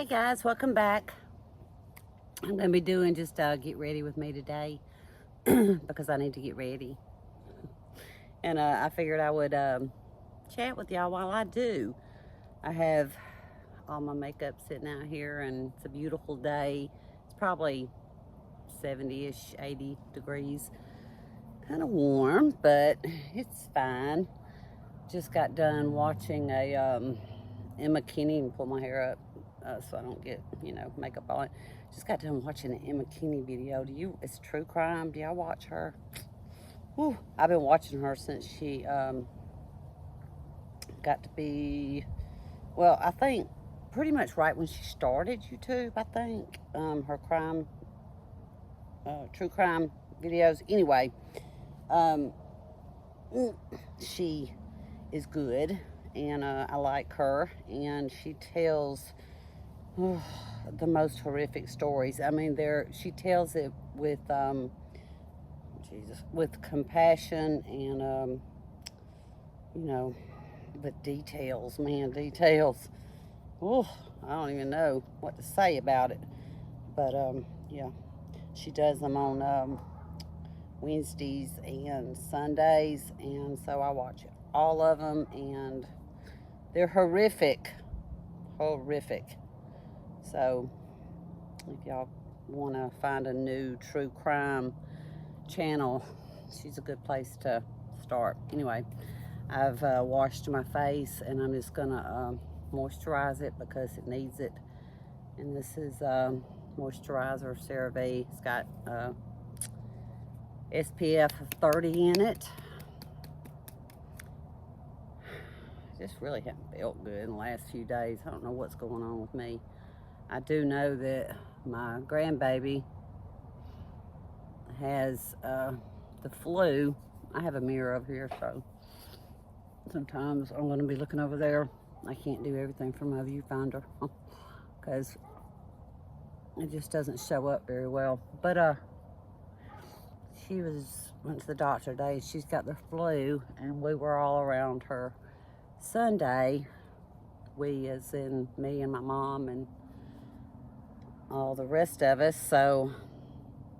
Hey guys, welcome back. I'm going to be doing just get ready with me today because I need to get ready. And I figured I would chat with y'all while I do. I have all my makeup sitting out here and it's a beautiful day. It's probably 70-ish, 80 degrees. Kind of warm, but it's fine. Just got done watching a Emma Kinney, pull my hair up so I don't get, makeup on it. Just got done watching an Emma Kinney video. It's true crime. Do y'all watch her? Whew, I've been watching her since she got to be, well, I think pretty much right when she started YouTube, I think. Her crime, true crime videos. Anyway, she is good and I like her, and she tells the most horrific stories. I mean, she tells it with with compassion and but details, man, details. Oh, I don't even know what to say about it. But yeah, she does them on Wednesdays and Sundays, and so I watch all of them, and they're horrific. So if y'all want to find a new true crime channel, she's a good place to start. Anyway, I've washed my face and I'm just gonna moisturize it because it needs it. And this is moisturizer CeraVe. It's got SPF 30 in it. Just really haven't felt good in the last few days. I don't know what's going on with me. I do know that my grandbaby has the flu. I have a mirror over here, so sometimes I'm going to be looking over there. I can't do everything from my viewfinder because it just doesn't show up very well. But she went to the doctor today. She's got the flu, and we were all around her Sunday. We, as in me and my mom and all the rest of us. So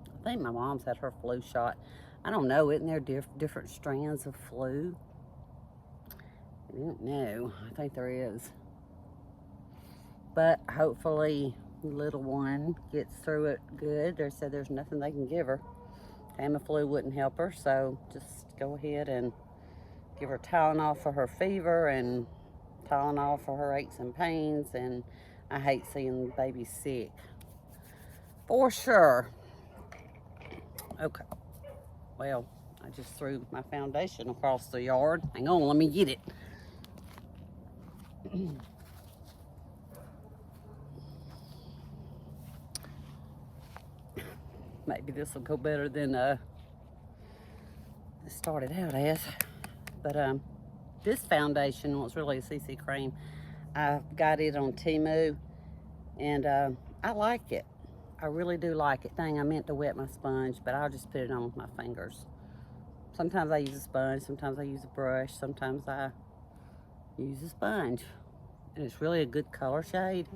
I think my mom's had her flu shot. I don't know, isn't there different strands of flu? I don't know. I think there is. But hopefully the little one gets through it good. They said there's nothing they can give her. Tamiflu wouldn't help her, so just go ahead and give her Tylenol for her fever and Tylenol for her aches and pains. And I hate seeing the baby sick. For sure. Okay. Well, I just threw my foundation across the yard. Hang on, let me get it. Maybe this will go better than it started out as. But this foundation was really a CC cream. I got it on Temu, and I like it. I really do like it. Dang, I meant to wet my sponge, but I'll just put it on with my fingers. Sometimes I use a sponge, sometimes I use a brush, sometimes I use a sponge. And it's really a good color shade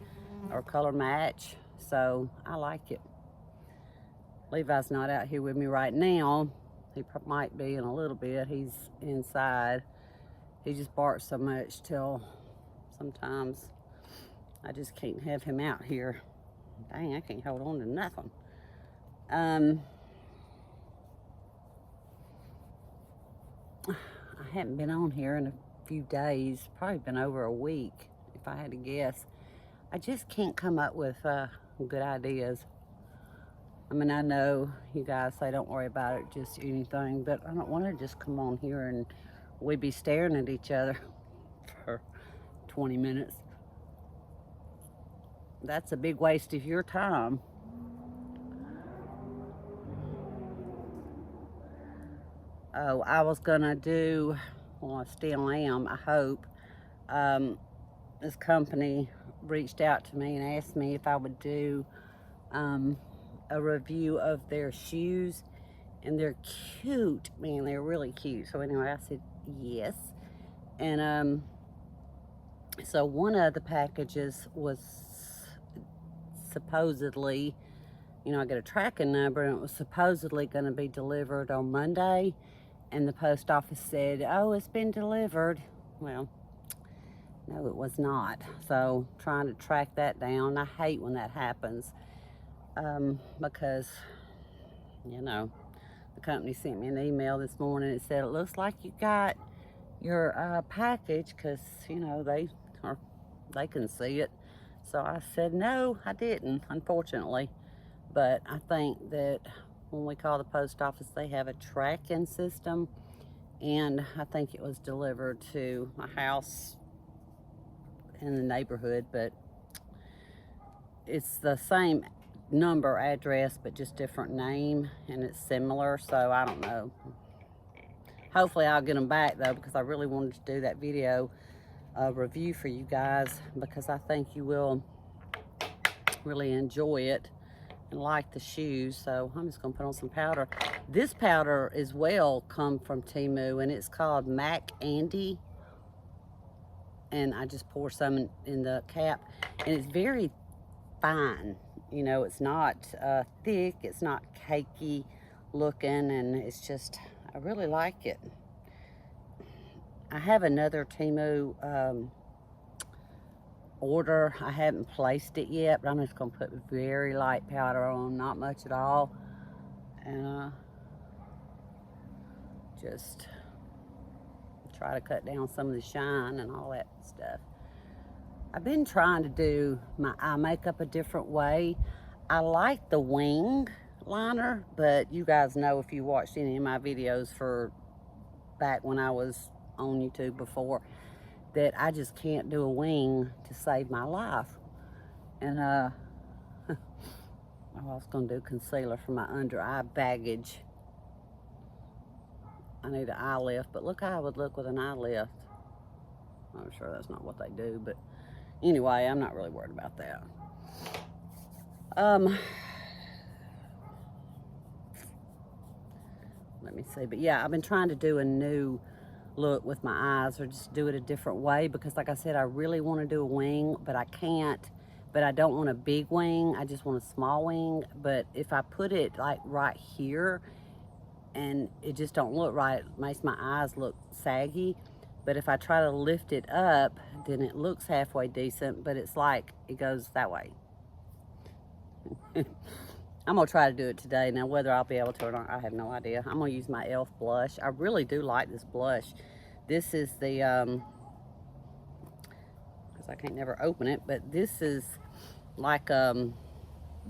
or color match, so I like it. Levi's not out here with me right now. He might be in a little bit. He's inside. He just barks so much till sometimes I just can't have him out here. Dang, I can't hold on to nothing. I haven't been on here in a few days, probably been over a week, if I had to guess. I just can't come up with good ideas. I mean, I know you guys say don't worry about it, just anything, but I don't want to just come on here and we be staring at each other for 20 minutes. That's a big waste of your time. Oh, I was gonna do, well, I still am, I hope. This company reached out to me and asked me if I would do a review of their shoes, and they're cute, man, they're really cute. So anyway, I said yes. And so one of the packages was supposedly, you know, I get a tracking number, and it was supposedly going to be delivered on Monday, and the post office said, oh, it's been delivered. Well, no, it was not. So trying to track that down. I hate when that happens, because, you know, the company sent me an email this morning. It said, it looks like you got your package, because, you know, they can see it. So I said, no, I didn't, unfortunately. But I think that when we call the post office, they have a tracking system, and I think it was delivered to a house in the neighborhood, but it's the same number, address, but just different name, and it's similar, so I don't know. Hopefully I'll get them back though, because I really wanted to do that video review for you guys, because I think you will really enjoy it and like the shoes. So I'm just gonna put on some powder. This powder as well come from Temu, and it's called Mac Andy, and I just pour some in the cap, and it's very fine. You know, it's not thick, it's not cakey looking, and it's just, I really like it. I have another Temu order. I haven't placed it yet, but I'm just gonna put very light powder on, not much at all, and just try to cut down some of the shine and all that stuff. I've been trying to do my eye makeup a different way. I like the wing liner, but you guys know, if you watched any of my videos for back when I was on YouTube before, that I just can't do a wing to save my life. And I was gonna do concealer for my under eye baggage. I need an eye lift, but look how I would look with an eye lift. I'm sure that's not what they do, but anyway, I'm not really worried about that. Let me see, but yeah, I've been trying to do a new look with my eyes, or just do it a different way, because like I said, I really want to do a wing, but I can't. But I don't want a big wing, I just want a small wing. But if I put it like right here, and it just don't look right, it makes my eyes look saggy. But if I try to lift it up, then it looks halfway decent, but it's like it goes that way. I'm gonna try to do it today. Now, whether I'll be able to or not, I have no idea. I'm gonna use my e.l.f. blush. I really do like this blush. This is the, because I can't never open it, but this is like the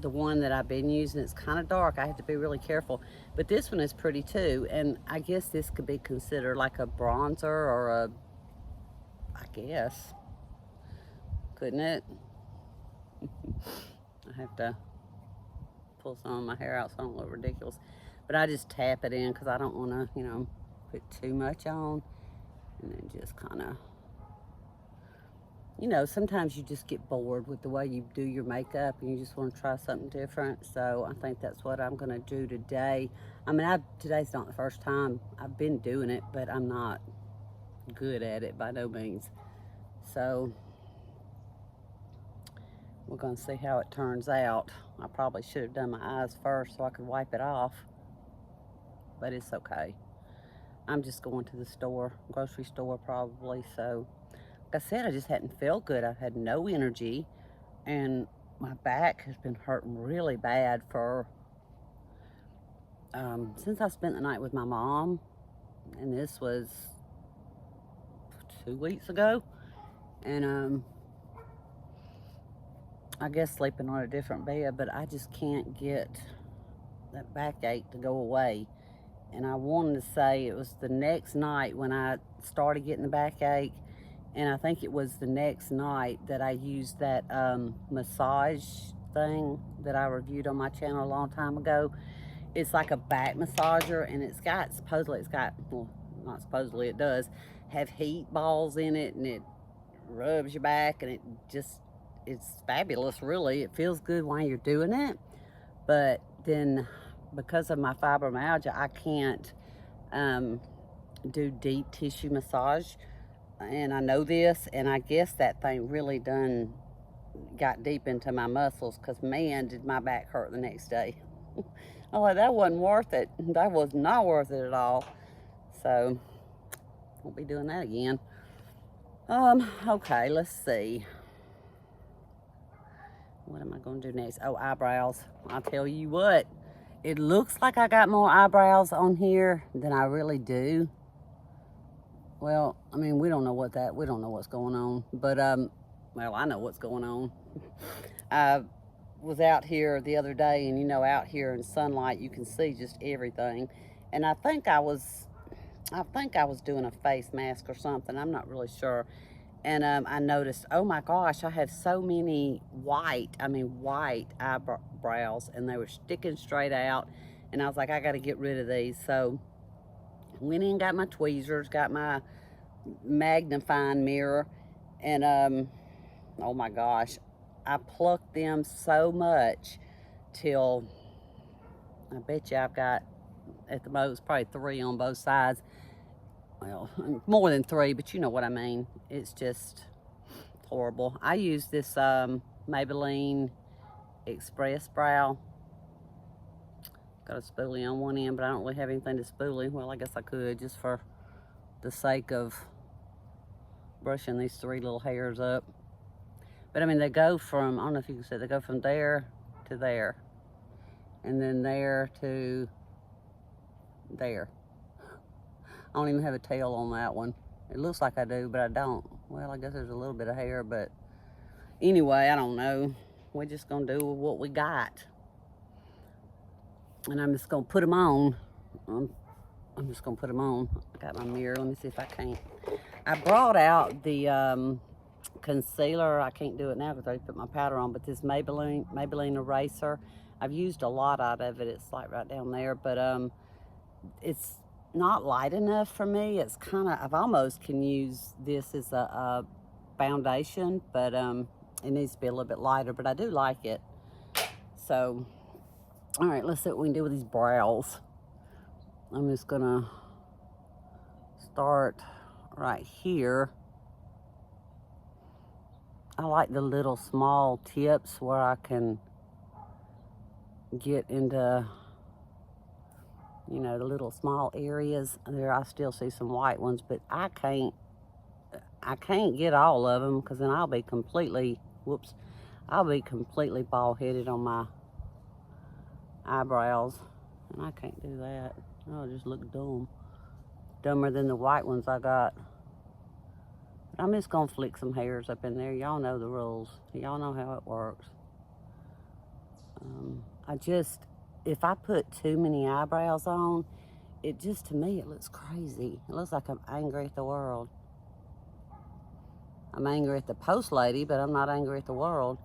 one that I've been using. It's kind of dark. I have to be really careful. But this one is pretty too, and I guess this could be considered like a bronzer, or a, I guess, couldn't it? I have to pull some of my hair out so I don't look ridiculous. But I just tap it in, because I don't want to, you know, put too much on. And then just kind of, you know, sometimes you just get bored with the way you do your makeup, and you just want to try something different. So I think that's what I'm going to do today. I mean, today's not the first time I've been doing it, but I'm not good at it by no means. So we're going to see how it turns out. I probably should have done my eyes first so I could wipe it off, but it's okay. I'm just going to the store, grocery store probably. So like I said, I just hadn't felt good. I had no energy, and my back has been hurting really bad for since I spent the night with my mom, and this was 2 weeks ago. And I guess sleeping on a different bed, but I just can't get that backache to go away. And I wanted to say it was the next night when I started getting the backache, and I think it was the next night that I used that massage thing that I reviewed on my channel a long time ago. It's like a back massager, and it's got, supposedly it's got, well, not supposedly, it does have heat balls in it, and it rubs your back, and it's fabulous, really. It feels good while you're doing it, but then because of my fibromyalgia, I can't do deep tissue massage, and I know this, and I guess that thing really done got deep into my muscles, because man, did my back hurt the next day. I'm like, that wasn't worth it. That was not worth it at all. So, won't be doing that again. Okay, let's see. What am I going to do next? Oh, eyebrows. I'll tell you what. It looks like I got more eyebrows on here than I really do. Well, I mean, we don't know what's going on. But, well, I know what's going on. I was out here the other day, and you know, out here in sunlight, you can see just everything. And I think I was doing a face mask or something. I'm not really sure. And I noticed, oh my gosh, I have so many white eyebrows, and they were sticking straight out. And I was like, I got to get rid of these. So went in, got my tweezers, got my magnifying mirror, and oh my gosh, I plucked them so much till I bet you I've got at the most probably 3 on both sides. Well, more than 3, but you know what I mean. It's just horrible. I use this Maybelline Express Brow. Got a spoolie on one end, but I don't really have anything to spoolie. Well, I guess I could, just for the sake of brushing these 3 little hairs up. But I mean, they go from, I don't know if you can see, they go from there to there, and then there to there. I don't even have a tail on that one. It looks like I do, but I don't. Well, I guess there's a little bit of hair, but anyway, I don't know. We're just gonna do what we got. And I'm just gonna put them on. I'm just gonna put them on. I got my mirror, let me see if I can't. I brought out the concealer. I can't do it now because I put my powder on, but this Maybelline eraser. I've used a lot out of it. It's like right down there, but it's not light enough for me. It's kind of, I've almost can use this as a foundation, but it needs to be a little bit lighter, but I do like it. So, all right, let's see what we can do with these brows. I'm just gonna start right here. I like the little small tips where I can get into, you know, the little small areas. There I still see some white ones, but I can't get all of them, because then I'll be completely, I'll be completely bald-headed on my eyebrows, and I can't do that. I'll just look dumb. Dumber than the white ones I got. I'm just gonna flick some hairs up in there. Y'all know the rules. Y'all know how it works. If I put too many eyebrows on, it just, to me, it looks crazy. It looks like I'm angry at the world. I'm angry at the post lady, but I'm not angry at the world.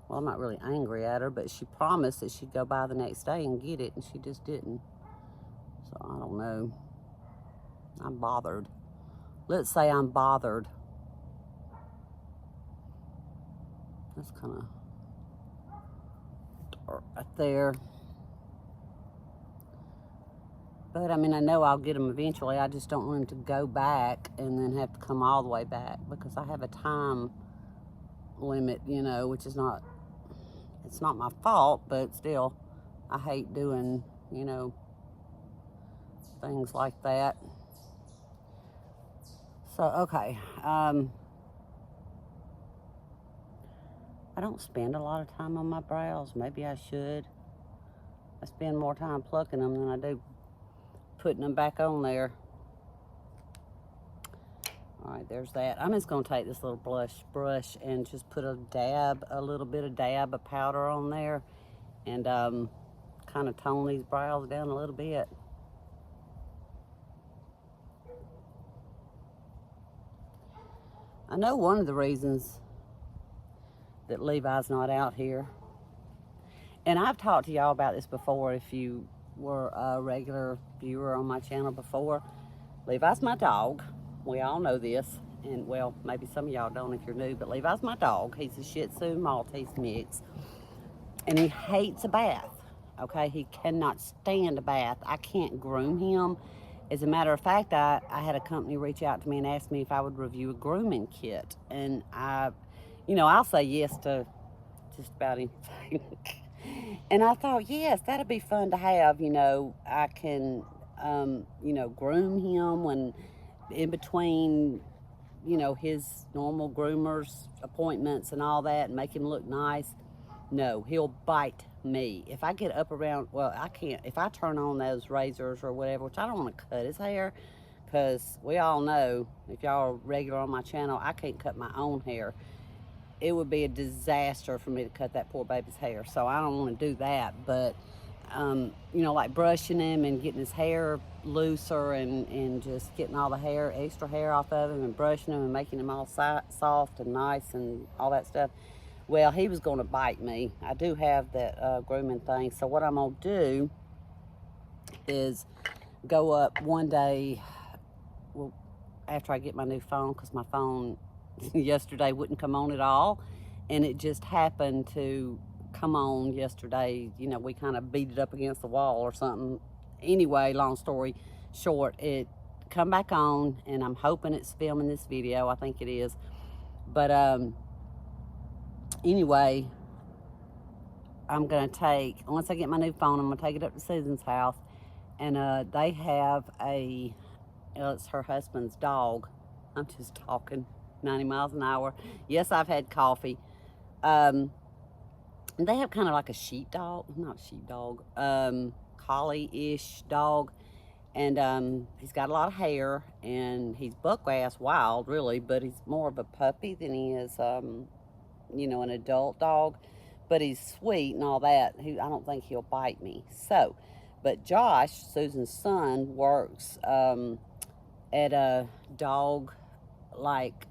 Well, I'm not really angry at her, but she promised that she'd go by the next day and get it, and she just didn't. So, I don't know. I'm bothered. Let's say I'm bothered. That's kind of right there. But I mean, I know I'll get them eventually. I just don't want them to go back and then have to come all the way back, because I have a time limit, you know, which is not, it's not my fault, but still, I hate doing, you know, things like that. So, okay. I don't spend a lot of time on my brows. Maybe I should. I spend more time plucking them than I do putting them back on there. All right, there's that. I'm just gonna take this little brush and just put a little bit of dab of powder on there, and kind of tone these brows down a little bit. I know one of the reasons that Levi's not out here, and I've talked to y'all about this before if you were a regular viewer on my channel before. Levi's my dog. We all know this, and well, maybe some of y'all don't if you're new, but Levi's my dog. He's a Shih Tzu Maltese mix, and he hates a bath. Okay, he cannot stand a bath. I can't groom him. As a matter of fact, I had a company reach out to me and ask me if I would review a grooming kit, and you know, I'll say yes to just about anything. And I thought, yes, that'd be fun to have. You know, I can, you know, groom him when in between, you know, his normal groomers appointments and all that, and make him look nice. No, he'll bite me. If I get up around, well, I can't, if I turn on those razors or whatever, which I don't want to cut his hair, because we all know, if y'all are regular on my channel, I can't cut my own hair. It would be a disaster for me to cut that poor baby's hair, so I don't want to do that. But you know, like brushing him and getting his hair looser, and just getting all the hair, extra hair off of him, and brushing him and making him all soft and nice and all that stuff. Well, he was going to bite me. I do have that grooming thing, so what I'm going to do is go up one day, well, after I get my new phone, because my phone yesterday wouldn't come on at all, and it just happened to come on yesterday. You know, we kind of beat it up against the wall or something. Anyway, long story short, it come back on, and I'm hoping it's filming this video. I think it is. But anyway, I'm gonna take, once I get my new phone, I'm gonna take it up to Susan's house, and they have a, it's her husband's dog. I'm just talking 90 miles an hour. Yes, I've had coffee. They have kind of like a sheepdog, not sheepdog, collie-ish dog, and he's got a lot of hair, and he's buck-ass wild, really, but he's more of a puppy than he is, you know, an adult dog. But he's sweet and all that. I don't think he'll bite me. So, but Josh, Susan's son, works at a dog, like,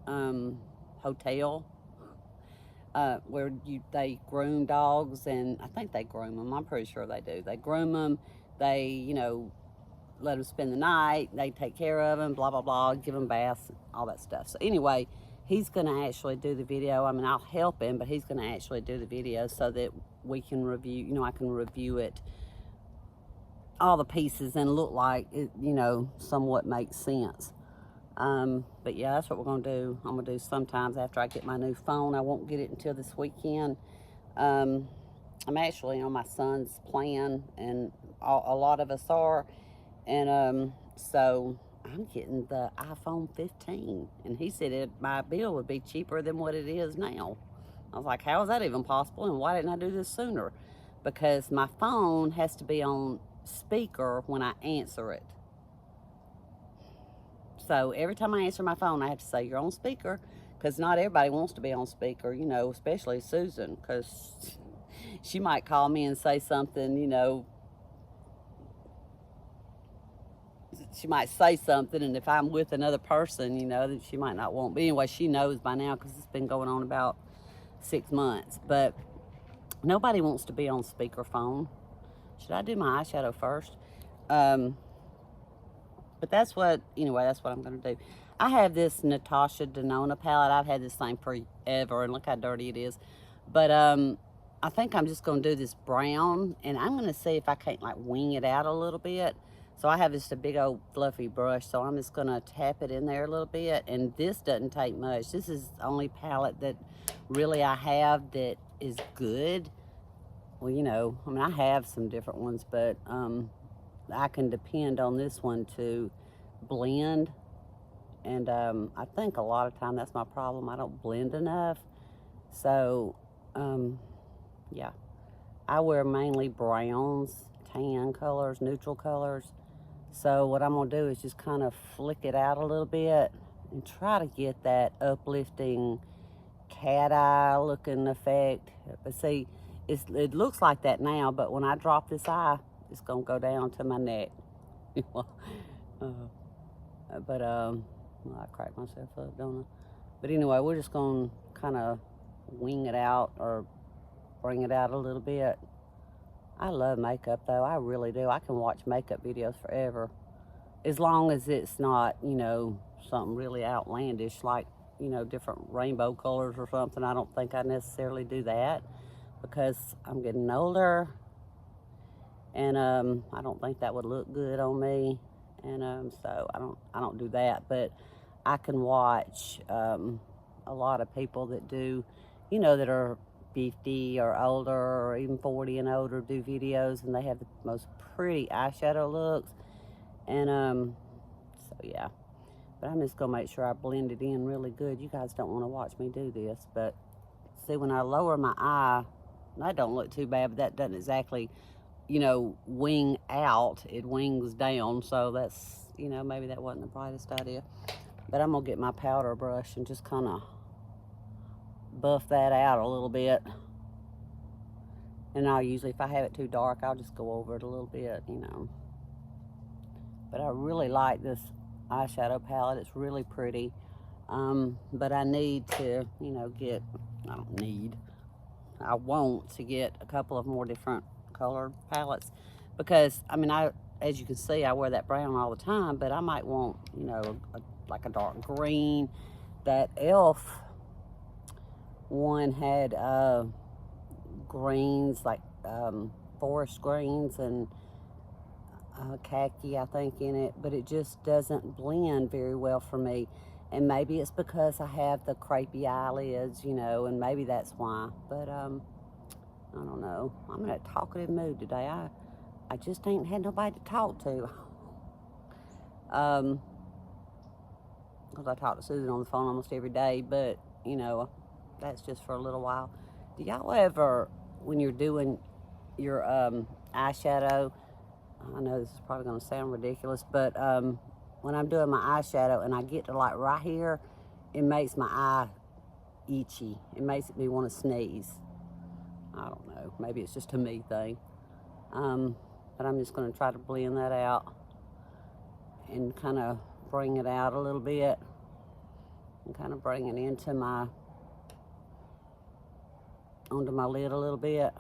hotel, where they groom dogs, and I think they groom them. I'm pretty sure they do. They groom them. They, you know, let them spend the night. They take care of them, blah, blah, blah, give them baths, all that stuff. So anyway, he's going to actually do the video. I mean, I'll help him, but he's going to actually do the video so that we can review, you know, I can review it, all the pieces, and look like it, you know, somewhat makes sense. But yeah, that's what we're going to do. I'm going to do sometimes after I get my new phone. I won't get it until this weekend. I'm actually on my son's plan, and a lot of us are. And so I'm getting the iPhone 15. And he said my bill would be cheaper than what it is now. I was like, how is that even possible? And why didn't I do this sooner? Because my phone has to be on speaker when I answer it. So every time I answer my phone, I have to say, you're on speaker, because not everybody wants to be on speaker, you know, especially Susan, because she might call me and say something, you know, she might say something, and if I'm with another person, you know, then she might not want. But anyway, she knows by now, because it's been going on about 6 months. But nobody wants to be on speakerphone. Should I do my eyeshadow first? But that's what, anyway, that's what I'm going to do. I have this Natasha Denona palette. I've had this thing forever, and look how dirty it is. But I think I'm just going to do this brown, and I'm going to see if I can't, like, wing it out a little bit. So I have just a big old fluffy brush, so I'm just going to tap it in there a little bit. And this doesn't take much. This is the only palette that really I have that is good. Well, you know, I mean, I have some different ones, but I can depend on this one to blend. And I think a lot of time that's my problem. I don't blend enough. So, yeah. I wear mainly browns, tan colors, neutral colors. So what I'm going to do is just kind of flick it out a little bit and try to get that uplifting cat eye looking effect. But see, it looks like that now, but when I drop this eye, it's going to go down to my neck. Well, I crack myself up, don't I? But anyway, we're just going to kind of wing it out or bring it out a little bit. I love makeup, though. I really do. I can watch makeup videos forever. As long as it's not, you know, something really outlandish, like, you know, different rainbow colors or something. I don't think I necessarily do that, because I'm getting older, and I don't think that would look good on me, and so I don't do that. But I can watch a a lot of people that do, you know, that are 50 or older or even 40 and older do videos, and they have the most pretty eyeshadow looks. And so yeah, but I'm just gonna make sure I blend it in really good. You guys don't want to watch me do this, but see, when I lower my eye, that don't look too bad, but that doesn't exactly, you know, wing out. It wings down, so that's, you know, maybe that wasn't the brightest idea. But I'm gonna get my powder brush and just kind of buff that out a little bit. And I'll usually, if I have it too dark, I'll just go over it a little bit, you know. But I really like this eyeshadow palette. It's really pretty. But I need to, you know, I want to get a couple of more different colored palettes, because, I mean, as you can see, I wear that brown all the time, but I might want, you know, like a dark green. That e.l.f. one had greens, like forest greens and khaki, I think, in it, but it just doesn't blend very well for me. And maybe it's because I have the crepey eyelids, you know, and maybe that's why. But I don't know. I'm in a talkative mood today. I just ain't had nobody to talk to. Because I talk to Susan on the phone almost every day, but, you know, that's just for a little while. Do y'all ever, when you're doing your eyeshadow, I know this is probably going to sound ridiculous, but when I'm doing my eyeshadow and I get to like right here, it makes my eye itchy. It makes me want to sneeze. I don't know. Maybe it's just a me thing. But I'm just going to try to blend that out and kind of bring it out a little bit and kind of bring it into onto my lid a little bit.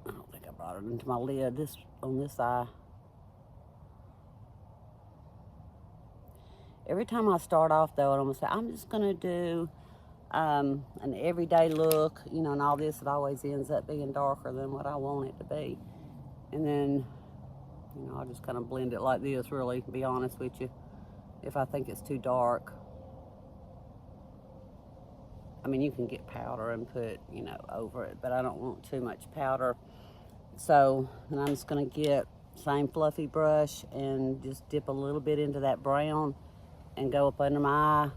I don't think I brought it into my lid on this eye. Every time I start off though, I'm gonna say, I'm just gonna do an everyday look, you know, and all this, it always ends up being darker than what I want it to be. And then, you know, I'll just kind of blend it like this, really, to be honest with you, if I think it's too dark. I mean, you can get powder and put, you know, over it, but I don't want too much powder. So, and I'm just gonna get same fluffy brush and just dip a little bit into that brown and go up under my eye.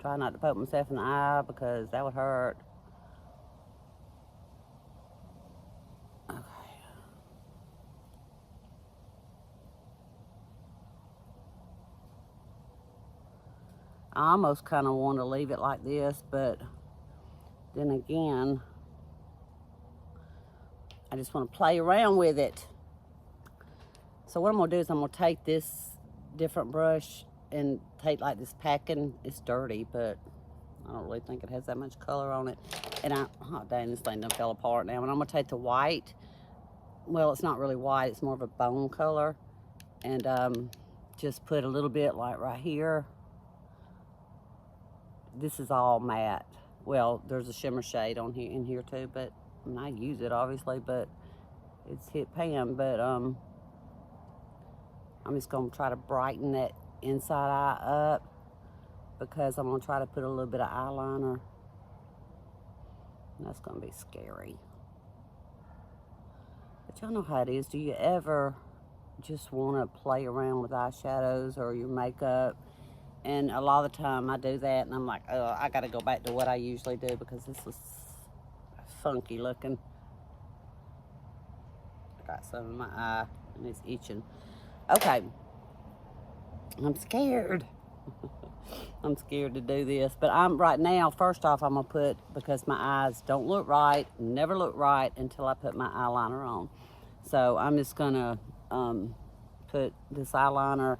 Try not to poke myself in the eye because that would hurt. Okay. I almost kind of want to leave it like this, but then again, I just want to play around with it. So what I'm going to do is I'm going to take this different brush and take like this packing. It's dirty, but I don't really think it has that much color on it. And oh dang, this thing done fell apart now. And I'm going to take the white. Well, it's not really white. It's more of a bone color. And just put a little bit like right here. This is all matte. Well, there's a shimmer shade on here in here too, but I mean, I use it obviously, but it's hit pan. But I'm just gonna try to brighten that inside eye up because I'm gonna try to put a little bit of eyeliner. And that's gonna be scary. But y'all know how it is. Do you ever just wanna play around with eyeshadows or your makeup? And a lot of the time I do that and I'm like, oh, I gotta go back to what I usually do because this is funky looking. I got some in my eye and it's itching. Okay, I'm scared. I'm scared to do this, but right now, first off, I'm gonna put, because my eyes don't look right, never look right until I put my eyeliner on. So I'm just gonna put this eyeliner,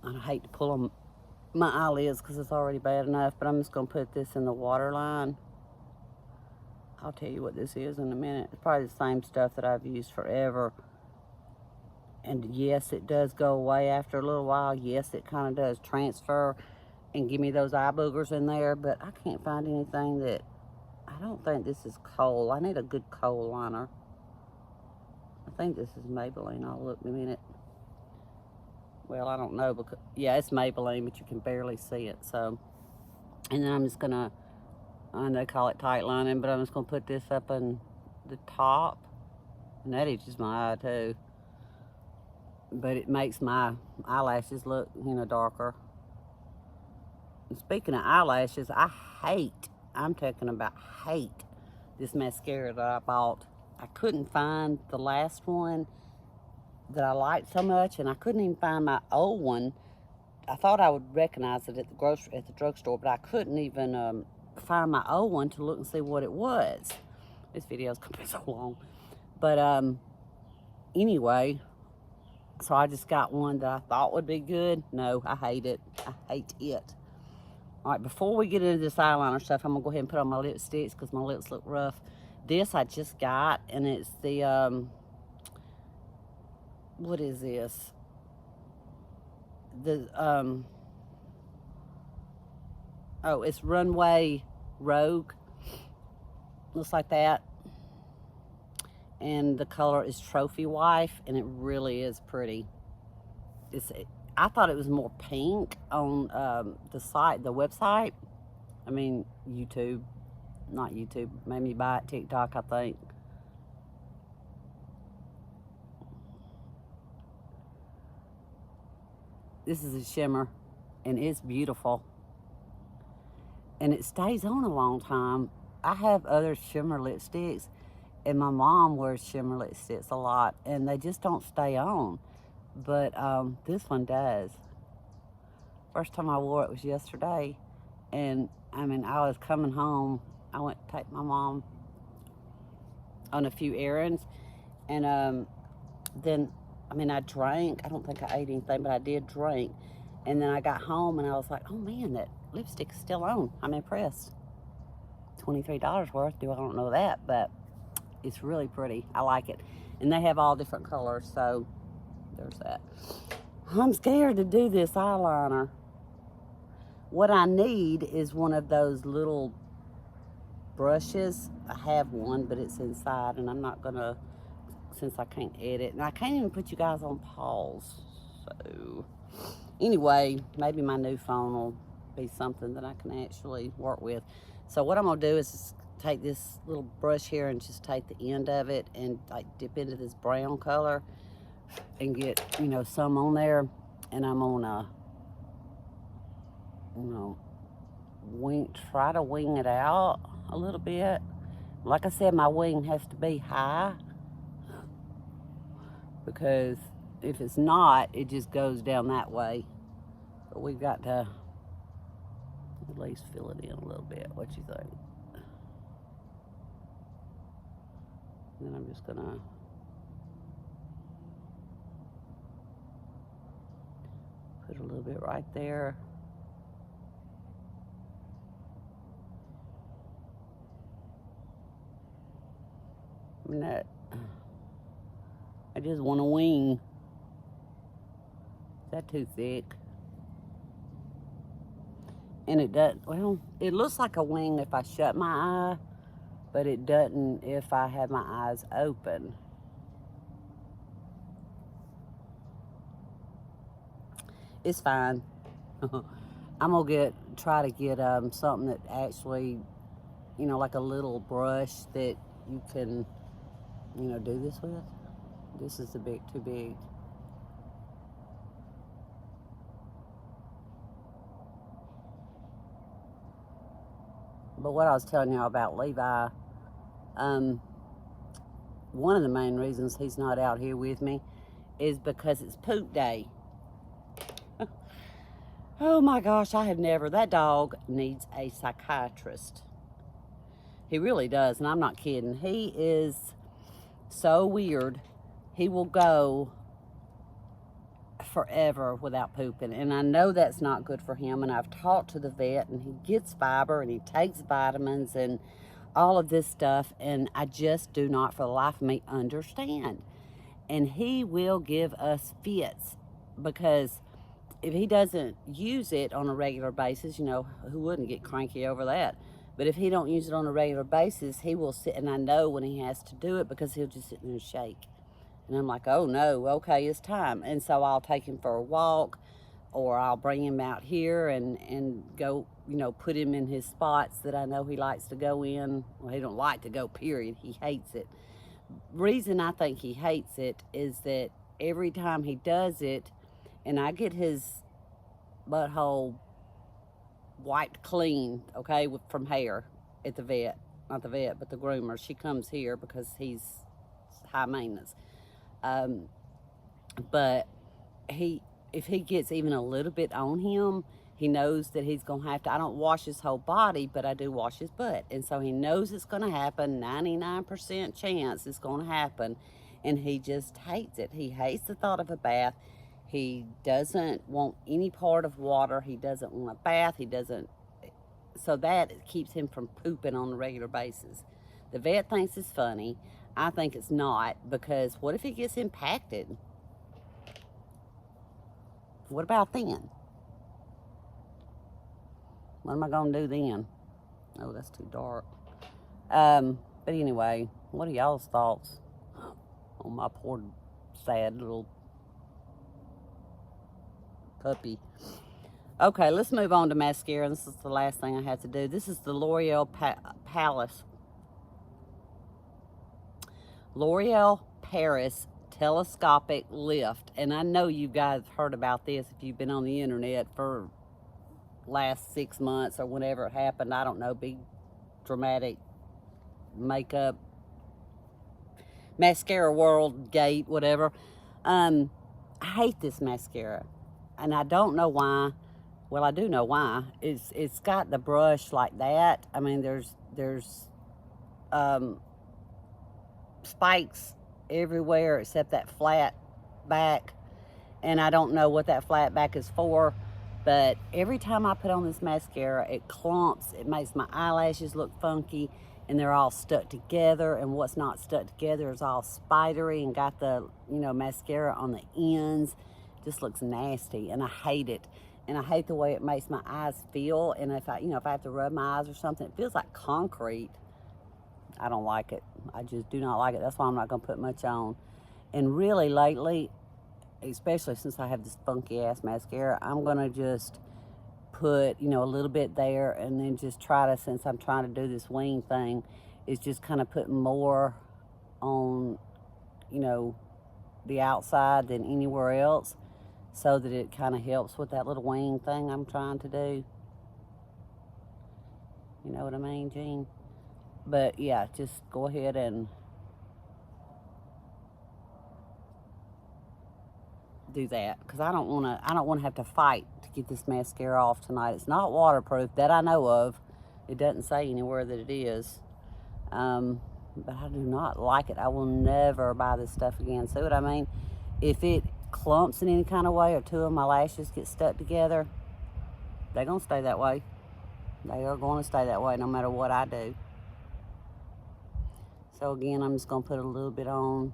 I hate to pull on my eyelids because it's already bad enough, but I'm just gonna put this in the waterline. I'll tell you what this is in a minute. It's probably the same stuff that I've used forever. And yes, it does go away after a little while. Yes, it kind of does transfer. and give me those eye boogers in there, but I can't find anything that, I don't think this is kohl. I need a good kohl liner. I think this is Maybelline. I'll look in a minute. Well, I don't know, because, yeah, it's Maybelline, but you can barely see it, so. And then I'm just gonna, I know they call it tight lining, but I'm just gonna put this up on the top, and that itches my eye too. But it makes my eyelashes look, you know, darker. And speaking of eyelashes, I'm talking about hate this mascara that I bought. I couldn't find the last one that I liked so much, and I couldn't even find my old one. I thought I would recognize it at the drugstore, but I couldn't even find my old one to look and see what it was. This video's gonna be so long. But anyway, so I just got one that I thought would be good. No, I hate it. I hate it. All right, before we get into this eyeliner stuff, I'm gonna go ahead and put on my lipsticks because my lips look rough. This I just got, and it's the, what is this? The, oh, it's Runway Rogue. Looks like that. And the color is Trophy Wife, and it really is pretty. I thought it was more pink on the website. I mean, YouTube. Not YouTube. Made me buy it TikTok, I think. This is a shimmer, and it's beautiful. And it stays on a long time. I have other shimmer lipsticks, and my mom wears shimmer lipsticks a lot, and they just don't stay on. But this one does. First time I wore it was yesterday, and I mean, I was coming home. I went to take my mom on a few errands, and then, I mean, I drank. I don't think I ate anything, but I did drink. And then I got home, and I was like, oh man, that lipstick is still on. I'm impressed. $23 worth. I don't know that, but it's really pretty. I like it. And they have all different colors, so there's that. I'm scared to do this eyeliner. What I need is one of those little brushes. I have one, but it's inside, and I'm not gonna, since I can't edit, and I can't even put you guys on pause. So anyway, maybe my new phone will be something that I can actually work with. So what I'm gonna do is just take this little brush here and just take the end of it and like dip into this brown color and get, you know, some on there. And I'm gonna, you know, try to wing it out a little bit. Like I said, my wing has to be high, because if it's not, it just goes down that way. But we've got to at least fill it in a little bit. What you think? And then I'm just gonna put a little bit right there. I mean, I just want a wing. Is that too thick? And it doesn't, well, it looks like a wing if I shut my eye, but it doesn't if I have my eyes open. It's fine. I'm gonna try to get something that actually, you know, like a little brush that you can, you know, do this with. This is a bit too big. But what I was telling y'all about Levi, one of the main reasons he's not out here with me is because it's poop day. Oh my gosh, that dog needs a psychiatrist. He really does, and I'm not kidding. He is so weird. He will go forever without pooping, and I know that's not good for him, and I've talked to the vet, and he gets fiber, and he takes vitamins, and all of this stuff, and I just do not for the life of me understand. And he will give us fits, because if he doesn't use it on a regular basis, you know, who wouldn't get cranky over that? But if he don't use it on a regular basis, he will sit, and I know when he has to do it because he'll just sit there and shake. And I'm like, oh no, okay, it's time. And so I'll take him for a walk, or I'll bring him out here and go, you know, put him in his spots that I know he likes to go in. Well, he don't like to go, period. He hates it. Reason I think he hates it is that every time he does it, and I get his butthole wiped clean, okay, from hair at the vet. Not the vet, but the groomer. She comes here because he's high maintenance. But if he gets even a little bit on him, he knows that he's going to have to, I don't wash his whole body, but I do wash his butt. And so he knows it's going to happen, 99% chance it's going to happen. And he just hates it. He hates the thought of a bath. He doesn't want any part of water. He doesn't want a bath. He doesn't, so that keeps him from pooping on a regular basis. The vet thinks it's funny. I think it's not, because what if he gets impacted? What about then? What am I going to do then? Oh, that's too dark. But anyway, what are y'all's thoughts on my poor, sad little puppy? Okay, let's move on to mascara. This is the last thing I have to do. This is the L'Oreal Paris Telescopic Lift. And I know you guys heard about this if you've been on the internet for last 6 months or whenever it happened. I don't know, big dramatic makeup mascara world gate, whatever. I hate this mascara, and I don't know why. Well, I do know why. It's got the brush like that. I mean, there's spikes everywhere except that flat back, and I don't know what that flat back is for. But every time I put on this mascara, it clumps. It makes my eyelashes look funky, and they're all stuck together. And what's not stuck together is all spidery and got the, you know, mascara on the ends. Just looks nasty, and I hate it. And I hate the way it makes my eyes feel. And if I, you know, if I have to rub my eyes or something, it feels like concrete. I don't like it. I just do not like it. That's why I'm not going to put much on. And really lately, especially since I have this funky ass mascara, I'm going to just put, you know, a little bit there, and then just try to, since I'm trying to do this wing thing, is just kind of put more on, you know, the outside than anywhere else, so that it kind of helps with that little wing thing I'm trying to do. You know what I mean, Jean? But yeah, just go ahead and do that, because I don't want to have to fight to get this mascara off tonight. It's not waterproof that I know of. It doesn't say anywhere that it is. But I do not like it. I will never buy this stuff again. See what I mean? If it clumps in any kind of way, or two of my lashes get stuck together, they're gonna stay that way. They are going to stay that way no matter what I do. So again, I'm just gonna put a little bit on.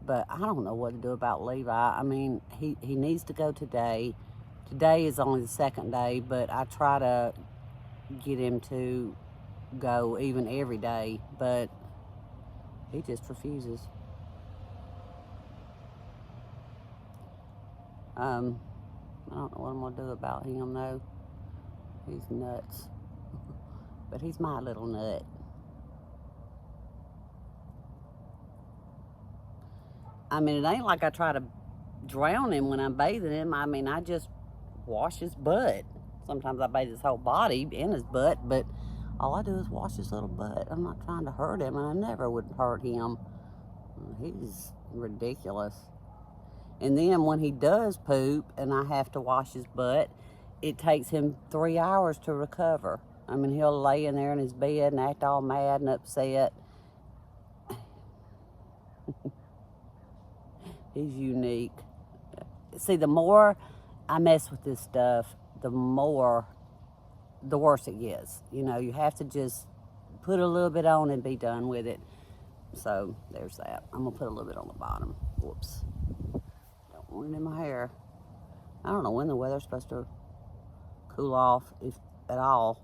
But I don't know what to do about Levi. I mean, he needs to go today. Today is only the second day, but I try to get him to go even every day, but he just refuses. I don't know what I'm gonna do about him though. He's nuts. But he's my little nut. I mean, it ain't like I try to drown him when I'm bathing him. I mean, I just wash his butt. Sometimes I bathe his whole body and his butt, but all I do is wash his little butt. I'm not trying to hurt him, and I never would hurt him. He's ridiculous. And then when he does poop and I have to wash his butt, it takes him 3 hours to recover. I mean, he'll lay in there in his bed and act all mad and upset. He's unique. See, the more I mess with this stuff, the worse it gets. You know, you have to just put a little bit on and be done with it. So there's that. I'm gonna put a little bit on the bottom. Whoops. Don't want it in my hair. I don't know when the weather's supposed to cool off, if at all.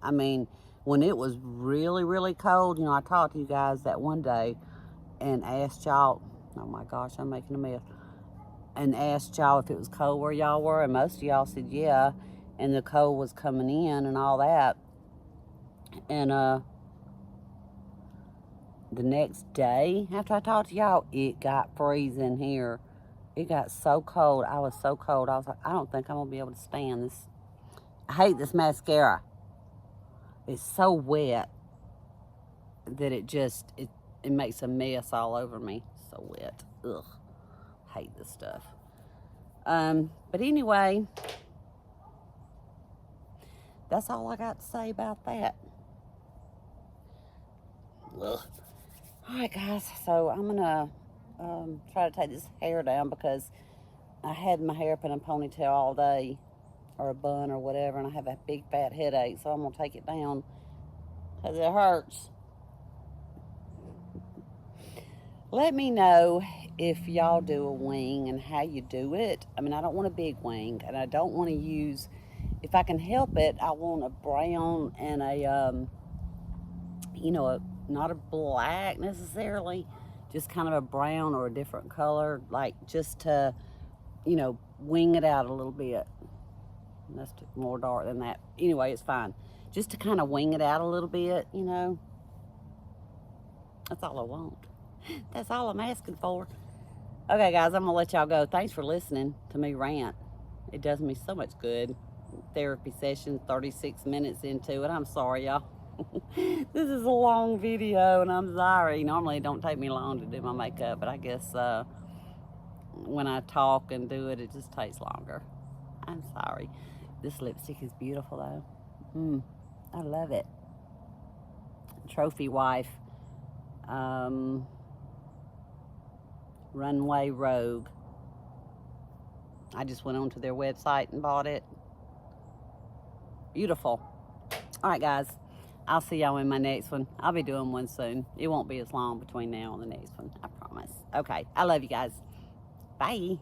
I mean, when it was really, really cold, you know, I talked to you guys that one day and asked y'all, oh my gosh, I'm making a mess, and asked y'all if it was cold where y'all were, and most of y'all said yeah, and the cold was coming in and all that. And the next day after I talked to y'all, it got freezing here. It got so cold. I was so cold. I was like, I don't think I'm gonna be able to stand this. I hate this mascara. It's so wet that it makes a mess all over me. So wet. Ugh. Hate this stuff. But anyway, that's all I got to say about that. Ugh. Alright guys, so I'm gonna try to take this hair down because I had my hair up in a ponytail all day, or a bun or whatever, and I have a big fat headache, so I'm gonna take it down because it hurts. Let me know if y'all do a wing and how you do it. I mean, I don't want a big wing, and I don't want to use, if I can help it, I want a brown and a, you know, not a black necessarily, just kind of a brown or a different color, like just to, you know, wing it out a little bit. That's more dark than that. Anyway, it's fine. Just to kind of wing it out a little bit, you know. That's all I want. That's all I'm asking for. Okay, guys, I'm going to let y'all go. Thanks for listening to me rant. It does me so much good. Therapy session, 36 minutes into it. I'm sorry, y'all. This is a long video, and I'm sorry. Normally, it don't take me long to do my makeup, but I guess when I talk and do it, it just takes longer. I'm sorry. This lipstick is beautiful, though. I love it. Trophy Wife. Runway Rogue. I just went onto their website and bought it. Beautiful. All right, guys. I'll see y'all in my next one. I'll be doing one soon. It won't be as long between now and the next one, I promise. Okay. I love you guys. Bye.